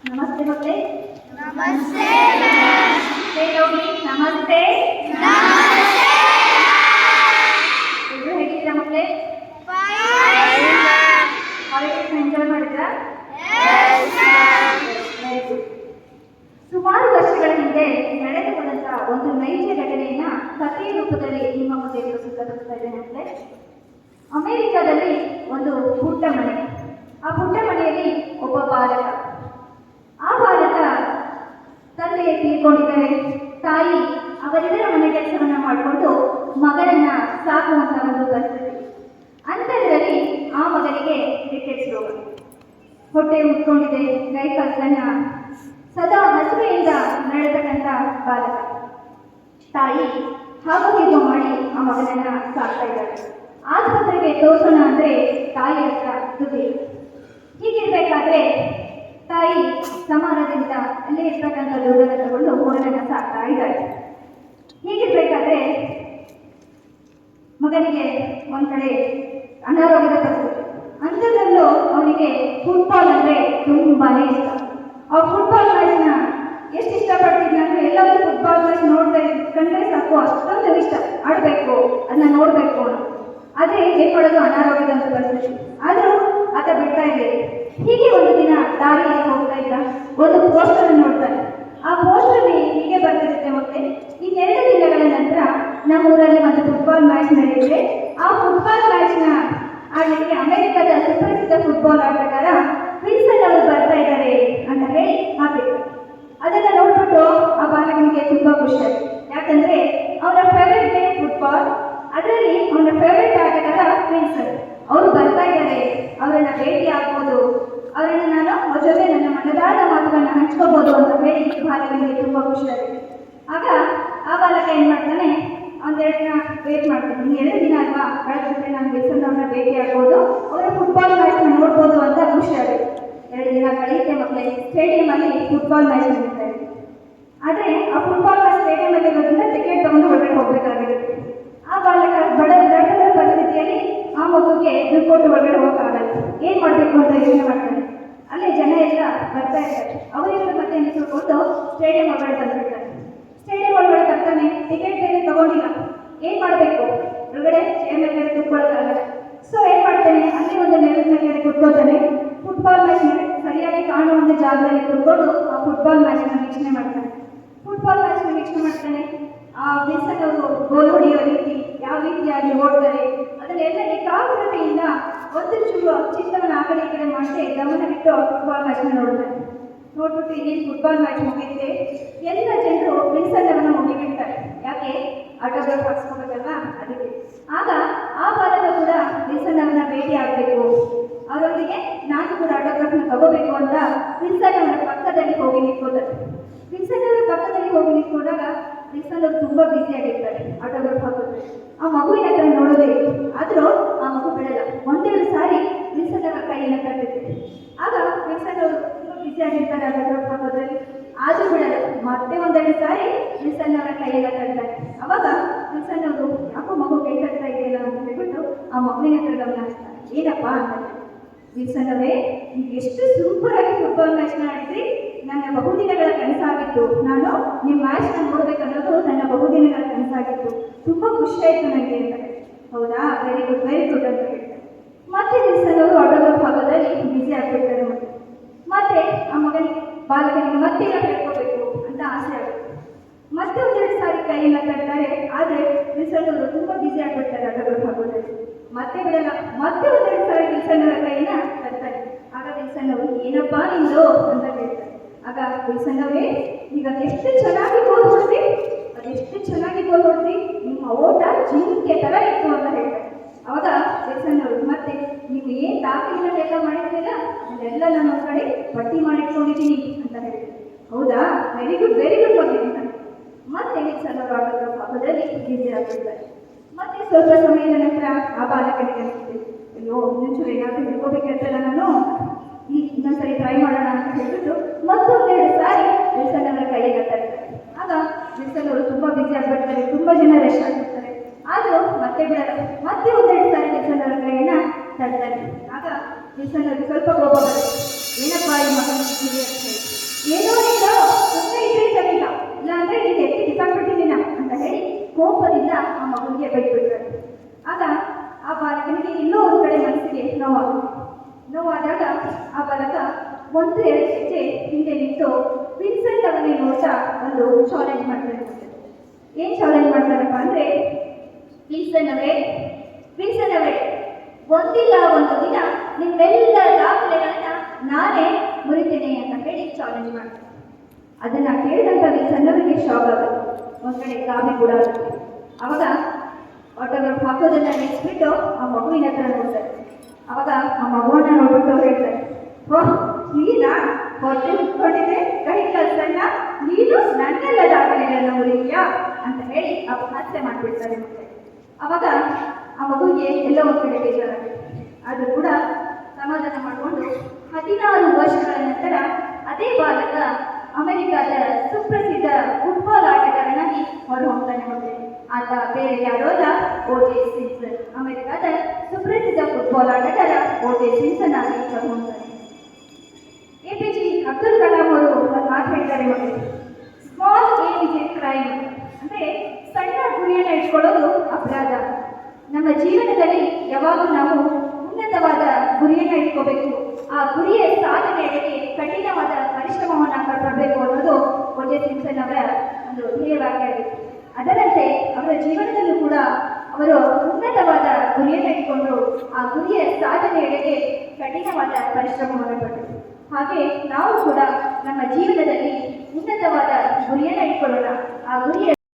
ನಮಸ್ತೆ ಮಕ್ಕಳೇ. ನಮಸ್ತೆ ಹೋಗಿ ನಮಸ್ತೆ. ನಮಸ್ತೆ ಎಲ್ಲರೂ ಹೇಗಿದ್ದೀರಾ ಮಕ್ಕಳೇ? ಹಾಲಿಡೇಸ್ ಎಂಜಾಯ್ ಮಾಡಿದ್ರಾ? ಸುಮಾರು ವರ್ಷಗಳ ಹಿಂದೆ ನಡೆದು ಬಂದಂತಹ ಒಂದು ನೈಜ ಘಟನೆಯನ್ನ ಕಥೆಯ ರೂಪದಲ್ಲಿ ನಿಮ್ಮ ಮುಂದೆ ಪ್ರಸ್ತುತಪಡಿಸ್ತಾ ಇದ್ದೇನೆ ಮಕ್ಕಳೇ. ಅಮೆರಿಕದಲ್ಲಿ ಒಂದು ಪುಟ್ಟ ಮನೆ. ಆ ಪುಟ್ಟ ಮನೆಯಲ್ಲಿ ಒಬ್ಬ ಬಾಲಕ. ಆ ಬಾಲಕ ತಂದೆ ತೀರ್ಕೊಂಡಿದ್ದಾರೆ. ತಾಯಿ ಅವರಿಬ್ಬರ ಮನೆ ಕೆಲಸವನ್ನ ಮಾಡಿಕೊಂಡು ಮಗನನ್ನ ಸಾಕುವಂತಹ ಒಂದು ಪರಿಸ್ಥಿತಿ. ಅಂಥದ್ರಲ್ಲಿ ಆ ಮಗನಿಗೆ ರಿಕೆಟ್ಸ್ ರೋಗ. ಹೊಟ್ಟೆ ಉಟ್ಕೊಂಡಿದೆ, ಕೈ ಕಾಲನ್ನ ಸದಾ ಹಸುವೆಯಿಂದ ನಡೆತಕ್ಕಂಥ ಬಾಲಕ. ತಾಯಿ ಹಾಗೂ ಹೀಗೂ ಮಾಡಿ ಆ ಮಗನನ್ನ ಸಾಕ್ತಾ ಇದ್ದಾರೆ. ಆಸ್ಪತ್ರೆಗೆ ತೋರಿಸೋಣ ಅಂದ್ರೆ ತಾಯಿ ಹತ್ರ ದುಡ್ಡು. ಹೀಗಿರ್ಬೇಕಾದ್ರೆ ತಾಯಿ ಸಮಾನದಿಂದ ಅಲ್ಲೇ ಇರ್ತಕ್ಕಂಥ ದುಡ್ಡನ್ನು ತಗೊಂಡು ಮಗನನ್ನ ಸಾಕ್ತಾ ಇದ್ದಾರೆ. ಹೀಗಿರ್ಬೇಕಾದ್ರೆ ಮಗನಿಗೆ ಒಂದ್ ಕಡೆ ಅನಾರೋಗ್ಯದ ಪರಿಸ್ಥಿತಿ. ಅಂಥದ್ರಲ್ಲೂ ಅವನಿಗೆ ಫುಟ್ಬಾಲ್ ಅಂದ್ರೆ ತುಂಬಾನೇ ಇಷ್ಟ. ಆ ಫುಟ್ಬಾಲ್ ಮ್ಯಾಚ್ನ ಎಷ್ಟು ಇಷ್ಟಪಡ್ತಿದ್ನ ಅಂದ್ರೆ ಎಲ್ಲರೂ ಫುಟ್ಬಾಲ್ ಮ್ಯಾಚ್ ನೋಡ್ತಾ ಕಂಡ್ರೆ ಸಾಕು, ಅಷ್ಟೊಂದು ಇಷ್ಟ, ಆಡಬೇಕು, ಅದನ್ನ ನೋಡ್ಬೇಕು ಅನ್ನೋ. ಆದ್ರೆ ಏನ್ ಮಾಡೋದು, ಅನಾರೋಗ್ಯದ ಒಂದು ಪರಿಸ್ಥಿತಿ. ಆದ್ರೂ ಆತ ಬಿಡ್ತಾ ಇದೆ. ಹೀಗೆ ಒಂದು ದಿನ ದಾರಿಯಲ್ಲಿ ಹೋಗ್ತಾ ಇದ್ದ ಒಂದು ಪೋಸ್ಟರ್ ನೋಡ್ತಾನೆ. ಆ ಪೋಸ್ಟರ್ ಹೀಗೆ ಬರ್ತಿರುತ್ತೆ ಮತ್ತೆ, ಇನ್ನೆರಡು ದಿನಗಳ ನಂತರ ನಮ್ಮೂರಲ್ಲಿ ಒಂದು ಫುಟ್ಬಾಲ್ ಮ್ಯಾಚ್ ನಡೆಯುತ್ತೆ. ಆ ಫುಟ್ಬಾಲ್ ಮ್ಯಾಚ್ನ ಆಡಲಿಕ್ಕೆ ಅಮೆರಿಕದ ಸುಪ್ರಸಿದ್ಧ ಫುಟ್ಬಾಲ್ ಆಟಗಾರ ವಿಲ್ಸನ್ ಅವರು ಬರ್ತಾ ಇದ್ದಾರೆ ಅಂತ ಹೇಳಿ ಹಾಕಿದ್ರು. ಅದನ್ನ ನೋಡ್ಬಿಟ್ಟು ಆ ಬಾಲಕನಿಗೆ ತುಂಬಾ ಖುಷಿ ಆಯ್ತು. ಯಾಕಂದ್ರೆ ಅವನ ಫೇವರೇಟ್ ಗೇಮ್ ಫುಟ್ಬಾಲ್, ಅದರಲ್ಲಿ ಅವನ ಫೇವರೇಟ್ ಆಟಗಾರ ವಿಲ್ಸನ್ ಅವರು ಬರ್ತಾ ಇದ್ದಾರೆ, ಅವರನ್ನ ಭೇಟಿ ಆಗ್ಬೋದು, ಅವರನ್ನ ನಾನು ಅವ್ರ ಜೊತೆ ನನ್ನ ಮನದಾದ ಮಾತುಗಳನ್ನ ಹಂಚ್ಕೋಬಹುದು ಅಂತ ಹೇಳಿ ಬಾಲಕನಿಗೆ ತುಂಬಾ ಖುಷಿ ಆಗಿದೆ. ಆಗ ಆ ಬಾಲಕ ಏನ್ ಮಾಡ್ತಾನೆ, ಒಂದೆರಡು ದಿನ ವೇಟ್ ಮಾಡ್ತಾನೆ. ಎರಡು ದಿನ ಅಲ್ವಾ ಕಳೆದ್ಬಿಟ್ರೆ ನಾನು ವಿಲ್ಸನ್ ಅವ್ರನ್ನ ಭೇಟಿ ಆಗ್ಬೋದು, ಅವರ ಫುಟ್ಬಾಲ್ ಮ್ಯಾಚ್ ನೋಡ್ಬೋದು ಅಂತ ಖುಷಿ ಆಗಿದೆ. ಎರಡು ದಿನ ಕಳೆಯುತ್ತೆ ಮಕ್ಕಳೇ. ಸ್ಟೇಡಿಯಂ ಅಲ್ಲಿ ಫುಟ್ಬಾಲ್ ಮ್ಯಾಚ್ ನಡೀತಾ ಇದೆ. ಆದ್ರೆ ಆ ಫುಟ್ಬಾಲ್ ಮ್ಯಾಚ್ ಸ್ಟೇಡಿಯಂ ಅಲ್ಲಿ ಇರೋದ್ರಿಂದ ಟಿಕೆಟ್ ತಗೊಂಡು ಒಳಗಡೆ ಹೋಗ್ಬೇಕಾಗಿರುತ್ತೆ. ಆ ಬಾಲಕ ದಟ್ಟದ ಪರಿಸ್ಥಿತಿಯಲ್ಲಿ ಆ ಮಗುಗೆ ದುಡ್ಡು ಕೊಟ್ಟು ಒಳಗಡೆ ಹೋಗಕ್ಕಾಗಲ್ಲ. ಏನ್ ಮಾಡ್ಬೇಕು ಅಂತ ಯೋಚನೆ ಮಾಡ್ತಾನೆ. ಅಲ್ಲೇ ಜನ ಎಲ್ಲ ಬರ್ತಾ ಇರ್ತಾರೆ. ಅವರಿಗೂ ಮತ್ತೆ ನಿಂತ್ಕೊಂಡು ಸ್ಟೇಡಿಯಂ ಒಳಗಡೆ ತಂದ್ಬಿಡ್ತಾನೆ. ಸ್ಟೇಡಿಯಂ ಒಳಗಡೆ ತರ್ತಾನೆ, ಟಿಕೆಟ್ ಬೇರೆ ತಗೊಂಡಿಲ್ಲ. ಏನ್ ಮಾಡ್ಬೇಕು, ಒಳಗಡೆ ಚೇರ್ ಮೇಲೆ ಕೂತ್ಕೊಳ್ಳೋಕ್ಕಾಗಲ್ಲ. ಸೊ ಏನ್ ಮಾಡ್ತಾನೆ, ಅಲ್ಲಿ ಒಂದು ನೆಲದ ಮೇಲೆ ಕೂತ್ಕೊಳ್ತಾನೆ. ಫುಟ್ಬಾಲ್ ಮ್ಯಾಚ್ ಸರಿಯಾಗಿ ಕಾಣುವ ಒಂದು ಜಾಗದಲ್ಲಿ ಕೂತ್ಕೊಂಡು ಆ ಫುಟ್ಬಾಲ್ ಮ್ಯಾಚ್ ವೀಕ್ಷಣೆ ಮಾಡ್ತಾನೆ. ಫುಟ್ಬಾಲ್ ಮ್ಯಾಚ್ ವೀಕ್ಷಣೆ ಮಾಡ್ತಾನೆ. ಆ ವಿಲ್ಸನ್ ಅವರು ಗೋಲ್ ಹೊಡೆಯೋ ರೀತಿ, ಯಾವ ರೀತಿಯಾಗಿ ಓಡ್ತಾರೆ, ಅದನ್ನೆಲ್ಲ ಏಕಾಗ್ರತೆಯಿಂದ ಒಂದು ಚೂರು ಚಿತ್ತವನ್ನು ಆ ಕಡೆ ಈ ಕಡೆ ಮಾಡಿ ಗಮನವಿಟ್ಟು ಫುಟ್ಬಾಲ್ ಮ್ಯಾಚ್ನ ನೋಡ್ತಾನೆ. ನೋಡ್ಬಿಟ್ಟು ಇನ್ನೇನು ಫುಟ್ಬಾಲ್ ಮ್ಯಾಚ್ ಮುಗಿಯುತ್ತೆ. ಎಲ್ಲ ಜನರು ವಿಲ್ಸನ್ ಅವರನ್ನು ಮುಗಿಬಿಡ್ತಾರೆ. ಯಾಕೆ, ಆಟೋಗ್ರಾಫ್ ಹಾಕ್ಸ್ಕೋಬೇಕಲ್ವಾ, ಅದಕ್ಕೆ. ಆಗ ಆ ಬಾಲಕ ಕೂಡ ವಿಲ್ಸನ್ ಅವರನ್ನ ಭೇಟಿ ಆಗಬೇಕು, ಅವರೊಂದಿಗೆ ನಾನು ಕೂಡ ಆಟೋಗ್ರಾಫ್ನ ತಗೋಬೇಕು ಅಂತ ವಿಲ್ಸನ್ ಅವರ ಪಕ್ಕದಲ್ಲಿ ಹೋಗಿ ನಿಂತ್ಕೋತಾರೆ. ವಿಲ್ಸನ್ ಅವರ ಪಕ್ಕದಲ್ಲಿ ಹೋಗಿ ನಿಂತ್ಕೊಂಡಾಗ ವಿಲ್ಸನ್ ಅವರು ತುಂಬಾ ಬ್ಯುಸಿ ಆಗಿರ್ತಾರೆ ಆಟೋಗ್ರಾಫ್ ಹಾಕೋದ್ರೆ. ಆ ಮಗುವಿನ ಹತ್ರ ನೋಡೋದೇ, ಆದ್ರೂ ಆ ಮಗು ಬಿಡಲ್ಲ. ಒಂದೆರಡು ಸಾರಿ ವಿಲ್ಸನ್ ಅವರ ಕೈಯನ್ನು ಕಟ್ಟಿರ್ತಾರೆ. ಆಗ ವಿಲ್ಸನ್ ಅವರು ತುಂಬಾ ಬ್ಯುಸಿ ಆಗಿರ್ತಾರೆ ಆಟೋಗ್ರಾಫ್ ಹಾಕೋದ್ರಲ್ಲಿ, ಆದ್ರೂ ಬಿಡಲ್ಲ. ಮತ್ತೆ ಒಂದೆರಡು ಸಾರಿ ವಿಲ್ಸನ್ ಅವರ ಕೈಯೆಲ್ಲ ಕಟ್ತಾರೆ. ಅವಾಗ ವಿಲ್ಸನ್ ಅವರು ಯಾಕೋ ಮಗು ಕೈ ಕಟ್ತಾ ಇದೆಯಲ್ಲ ಅಂತ ಹೇಳ್ಬಿಟ್ಟು ಆ ಮಗುವಿನ ಹತ್ರ ಗಮನ ಹಚ್ತಾರೆ. ಏನಪ್ಪಾ ಅಂತ, ವಿಲ್ಸನ್ ಅವರೇ, ನೀವು ಎಷ್ಟು ಸೂಪರ್ ಆಗಿ ಫುಟ್ಬಾಲ್ ಮ್ಯಾಚ್ನ ಆಡಿದ್ರಿ, ನನ್ನ ಬಹುದಿನಗಳ ಕನಸಾಗಿತ್ತು. ನಾನು ನಿಮ್ಮ ಮ್ಯಾಚ್ನ ನೋಡ್ಬೇಕನ್ನೋದು ನನ್ನ ಬಹುದಿನಗಳ ಕನಸಾಗಿತ್ತು. ತುಂಬಾ ಖುಷಿ ಆಯ್ತು ನನಗೆ ಅಂತ. ಹೌದಾ, ವೆರಿ ಗುಡ್ ಅಂತ ಹೇಳ್ತಾರೆ. ಮತ್ತೆ ವಿಲ್ಸನ್ ಅವರು ಆಟೋಗ್ರಾಫ್ ಹಾಕೋದ್ರಲ್ಲಿ ಬ್ಯುಸಿ ಆಗ್ಬಿಡ್ತಾರೆ. ಮತ್ತೆ ಆ ಮಗನಿಗೆ ಬಾಲಕನಿಗೆ ಮತ್ತೆ ಹೇಳ್ಕೋಬೇಕು ಅಂತ ಆಸೆ ಆಗುತ್ತೆ. ಮತ್ತೆ ಒಂದೆರಡು ಸಾರಿ ಕೈಯನ್ನು ತರ್ತಾರೆ. ಆದ್ರೆ ವಿಲ್ಸನ್ ಅವರು ತುಂಬಾ ಬ್ಯುಸಿ ಆಗ್ಬಿಡ್ತಾರೆ ಆಟೋಗ್ರಾಫ್ ಹಾಕೋದ್ರಲ್ಲಿ. ಮತ್ತೆ ಬಿಡಲ್ಲ. ಮತ್ತೆ ಒಂದೆರಡು ಸಾರಿ ವಿಲ್ಸನ್ ಅವರ ಕೈಯನ್ನ ತರ್ತಾರೆ. ಆಗ ವಿಲ್ಸನ್ ಅವರು ಏನಪ್ಪಾ ನಿಂದು ಅಂತ ಹೇಳ್ತಾರೆ. ಆಗ ವಿಲ್ಸನ್ ಅವರೇ, ಈಗ ಎಷ್ಟು ಚೆನ್ನಾಗಿ ಗೋಲ್ ಹೊಡ್ರಿ, ಅದೆಷ್ಟು ಚೆನ್ನಾಗಿ ಗೋಲ್ ಹೊಡ್ರಿ, ನಿಮ್ಮ ಓಟ ಜಿಂಕೆ ತರ ಇತ್ತು ಅಂತ ಹೇಳ್ತಾರೆ. ಅವಾಗ ವಿಲ್ಸನ್ ಅವರು ಮತ್ತೆ ನೀವು ಏನ್ ದಾಖಲೆಗಳೆಲ್ಲ ಮಾಡಿದ್ರಲ್ಲ ಅದೆಲ್ಲ ನಾನು ಒಂದು ಕಡೆ ಪಟ್ಟಿ ಮಾಡಿಟ್ಕೊಂಡಿದ್ದೀನಿ ಅಂತ ಹೇಳ್ತಾರೆ. ಹೌದಾ, ವೆರಿ ಗುಡ್ ಬಗ್ಗೆ ಅಂತ. ಮತ್ತೆ ವಿಲ್ಸನ್ ಅವರು ಆಟೋಗ್ರಾಫ್ ಹಾಕೋದ್ರಲ್ಲಿ ಬ್ಯುಸಿ ಆಗ್ಬಿಡ್ತಾರೆ. ಮತ್ತೆ ಸ್ವಲ್ಪ ಸಮಯದ ನಂತರ ಆ ಬಾಲಕನಿಗೆ ಅನಿಸುತ್ತೆ, ಅಯ್ಯೋ ಇನ್ನೊಂಚೂರು ಏನಾದರೂ ತಿಳ್ಕೋಬೇಕಿರ್ತಲ್ಲ ನಾನು, ಇನ್ನೊಂದ್ಸರಿ ಟ್ರೈ ಮಾಡೋಣ ಅಂತ ಹೇಳ್ಬಿಟ್ಟು ಮತ್ತೊಂದೆರಡು ಸಾರಿ ವಿಲ್ಸನ್ ಅವರ ಕೈಯನ್ನು ತರ್ತಾರೆ. ಆಗ ವಿಲ್ಸನ್ ಅವರು ತುಂಬಾ ಬ್ಯುಸಿ ಆಗ್ಬಿಡ್ತಾರೆ. ತುಂಬಾ ಜನ ರಶ್ ಆಗಿರ್ತಾರೆ. ಆದ್ರೂ ಮತ್ತೆ ಬಿಡಲ್ಲ. ಮತ್ತೆ ಒಂದೆರಡು ಸಾರಿ ವಿಲ್ಸನ್ ಅವರ ಕೈಯನ್ನ ತರ್ತಾರೆ. ಆಗ ವಿಲ್ಸನ್ ಅವರಿಗೆ ಸ್ವಲ್ಪ ಕೋಪ ಬರುತ್ತೆ. ಏನಪ್ಪಾ ಈ ಮಗನ ಅಂತ ಹೇಳಿ ರೋಡ್ಗೆ ಬಿಟ್ಬಿಟ್ರು. ಆಗ ಆ ಬಾಲಕನಿಗೆ ಇನ್ನೂ ಒಂದು ಕಡೆ ಮನಸ್ಸಿಗೆ ನೋವಾದಾಗ ಆ ಬಾಲಕ 1-2 ಹೆಜ್ಜೆ ಹಿಂದೆ ನಿಂತು ವಿನ್ಸೆಂಟ್ ಅವರನ್ನೇ ನೋಡ್ತಾ ಒಂದು ಚಾಲೆಂಜ್ ಮಾಡ್ತಾರೆ. ಏನು ಚಾಲೆಂಜ್ ಮಾಡ್ತಾರಪ್ಪ ಅಂದರೆ, ವಿನ್ಸೆಂಟ್ ಅವರೇ ಒಂದಿಲ್ಲ ಒಂದು ದಿನ ನಿಮ್ಮೆಲ್ಲ ದಾಖಲೆಗಳನ್ನ ನಾನೇ ಮುರಿತೇನೆ ಅಂತ ಹೇಳಿ ಚಾಲೆಂಜ್ ಮಾಡ್ತಾರೆ. ಅದನ್ನ ಕೇಳಿದಂತ ವಿನ್ಸೆಂಟ್ ಅವರಿಗೆ ಶಾಕ್ ಆಗುತ್ತೆ, ಒಂದ್ ಕಡೆ ಗಾಬರಿ ಕೂಡ ಆಗುತ್ತೆ. ಅವಾಗ ಆಟೋಗ್ರಾಫ್ ಹಾಕೋದನ್ನ ನಿಲ್ಲಿಸ್ಬಿಟ್ಟು ಆ ಮಗುವಿನ ಹತ್ರ ನೋಡ್ತಾರೆ. ಅವಾಗ ಆ ಮಗುವನ್ನ ನೋಡ್ಬಿಟ್ಟು ಹೇಳ್ತಾರೆ, ಓಹ್ ನೀನಾ ಹೊಟ್ಟೆ ಉಟ್ಕೊಂಡಿದ್ದೆ, ಕೈ ಕಲ್ಸನ್ನ ನೀನು ನನ್ನೆಲ್ಲ ದಾಖಲೆಗಳನ್ನ ಮುರಿದ್ಯಾ ಅಂತ ಹೇಳಿ ಹಾಸ್ಯ ಮಾಡ್ಬಿಡ್ತಾರೆ. ಮತ್ತೆ ಅವಾಗ ಆ ಮಗುವಿಗೆ ಎಲ್ಲೋ ಒಂದು ಕಡೆ ಬೇಜಾರಾಗುತ್ತೆ. ಅದು ಕೂಡ ಸಮಾಧಾನ ಮಾಡಿಕೊಂಡು 16 ವರ್ಷಗಳ ನಂತರ ಅದೇ ಬಾಲಕ ಅಮೆರಿಕದ ಸುಪ್ರಸಿದ್ಧ ಫುಟ್ಬಾಲ್ ಆಟಗಾರನಾಗಿ ಹೊರಹೊಮ್ತಾನೆ. ಮತ್ತೆ ಆತ ಬೇರೆ ಯಾರೋ ಅಲ್ಲ, O.J. ಸಿಂಪ್ಸನ್. ಅಮೆರಿಕದ ಸುಪ್ರಸಿದ್ಧ ಫುಟ್ಬಾಲ್ ಆಟಗಾರ O.J. ಸಿಂಪ್ಸನ್ ಆಗಿ ಹೊರಹೊಮ್ತಾನೆ. APJ ಅಬ್ದುಲ್ ಕಲಾಂ ಅವರು ಒಂದು ಮಾತು ಹೇಳ್ತಾರೆ, ನೋಡಿ, small aim is a crime. ಅಂದರೆ ಸಣ್ಣ ಗುರಿಯನ್ನು ಇಟ್ಕೊಳ್ಳೋದು ಅಪರಾಧ. ನಮ್ಮ ಜೀವನದಲ್ಲಿ ಯಾವಾಗಲೂ ನಾವು ಉನ್ನತವಾದ ಗುರಿಯನ್ನು ಇಟ್ಕೋಬೇಕು. ಆ ಗುರಿಯ ಸಾಧನೆಗೆ ಕಠಿಣವಾದ ಪರಿಶ್ರಮವನ್ನು ಪಡಬೇಕು ಅನ್ನೋದು O.J. ಸಿಂಪ್ಸನ್ ಅವರ ಒಂದು ಧ್ಯೇಯವಾಗಿದೆ. ಅದರಂತೆ ಅವರ ಜೀವನದಲ್ಲೂ ಕೂಡ ಅವರು ಉನ್ನತವಾದ ಗುರಿಯನ್ನು ಇಟ್ಕೊಂಡು ಆ ಗುರಿಯ ಸಾಧನೆಯೆಡೆಗೆ ಕಠಿಣವಾದ ಪರಿಶ್ರಮವನ್ನು ಪಟ್ಟರು. ಹಾಗೆ ನಾವು ಕೂಡ ನಮ್ಮ ಜೀವನದಲ್ಲಿ ಉನ್ನತವಾದ ಗುರಿಯನ್ನು ಇಟ್ಕೊಳ್ಳೋಣ. ಆ ಗುರಿಯ